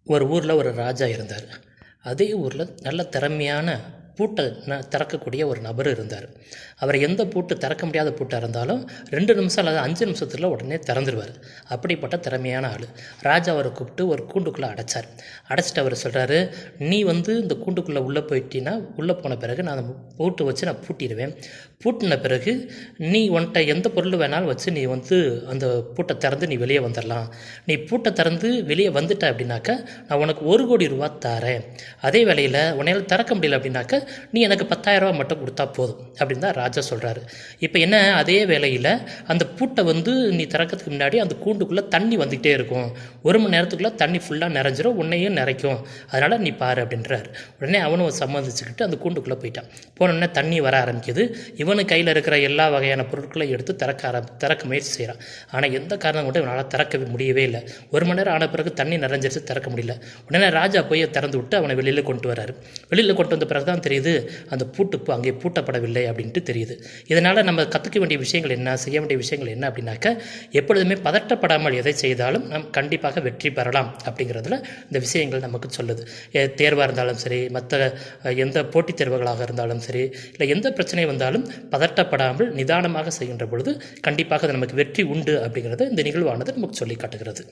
ஒரு ஊரில் ஒரு ராஜா இருந்தார். அதே ஊரில் நல்ல திறமையான பூட்டை திறக்கக்கூடிய ஒரு நபர் இருந்தார். அவர் எந்த பூட்டு திறக்க முடியாத பூட்டாக இருந்தாலும் 2 நிமிஷம் அல்லது 5 நிமிஷத்தில் உடனே திறந்துருவார். அப்படிப்பட்ட திறமையான ஆள். ராஜா அவரை கூப்பிட்டு ஒரு கூண்டுக்குள்ளே அடைச்சார். அடைச்சிட்டு அவர் சொல்கிறாரு, நீ இந்த கூண்டுக்குள்ளே உள்ளே போயிட்டீன்னா, உள்ளே போன பிறகு நான் அந்த பூட்டு வச்சு நான் பூட்டிடுவேன். பூட்டின பிறகு நீ உன்கிட்ட எந்த பொருள் வேணாலும் வச்சு நீ அந்த பூட்டை திறந்து நீ வெளியே வந்துடலாம். நீ பூட்டை திறந்து வெளியே வந்துட்ட அப்படின்னாக்க நான் உனக்கு 1,00,00,000 தரேன். அதே வேளையில் உன்னால் திறக்க முடியல அப்படின்னாக்க நீ எனக்கு 10,000 மட்டும் கொடுத்தா போதும் அப்படின்னு தான் ராஜா சொல்கிறாரு. இப்போ என்ன, அதே வேளையில் அந்த பூட்டை நீ திறக்கிறதுக்கு முன்னாடி அந்த கூண்டுக்குள்ளே தண்ணி வந்துக்கிட்டே இருக்கும். 1 மணி நேரத்துக்குள்ளே தண்ணி ஃபுல்லாக நிறைஞ்சிரும், உன்னையும் நிறைக்கும். அதனால் நீ பாரு அப்படின்றாரு. உடனே அவனும் சம்மதிச்சுக்கிட்டு அந்த கூண்டுக்குள்ளே போயிட்டான். போனோடனே தண்ணி வர ஆரம்பிக்குது. இவனு கையில் இருக்கிற எல்லா வகையான பொருட்களையும் எடுத்து திறக்க முயற்சி செய்கிறான். ஆனால் எந்த காரணம் கொண்டு இவனால் திறக்க முடியவே இல்லை. 1 மணி நேரம் ஆன பிறகு தண்ணி நிறைஞ்சிருச்சு, திறக்க முடியல. உடனே ராஜா போய் திறந்து விட்டு அவனை வெளியில் கொண்டு வராரு. வெளியில் கொண்டு வந்த பிறகு தான் தெரியுது அந்த பூட்டு அங்கே பூட்டப்படவில்லை அப்படின்ட்டு தெரியுது. இதனால் நம்ம கற்றுக்க வேண்டிய விஷயங்கள் என்ன, செய்ய வேண்டிய விஷயங்கள் என்ன அப்படின்னாக்க, எப்பொழுதுமே பதட்டப்படாமல் எதை செய்தாலும் நம் கண்டிப்பாக வெற்றி பெறலாம் அப்படிங்கிறதுல இந்த விஷயங்கள் நமக்கு சொல்லுது. தேர்வாக இருந்தாலும் சரி, மற்ற எந்த போட்டித் தேர்வுகளாக இருந்தாலும் சரி, இல்லை எந்த பிரச்சனை வந்தாலும் பதட்டப்படாமல் நிதானமாக செய்கின்ற பொழுது கண்டிப்பாக அது நமக்கு வெற்றி உண்டு அப்படிங்கிறத இந்த நிகழ்வானது நமக்கு சொல்லி காட்டுகிறது.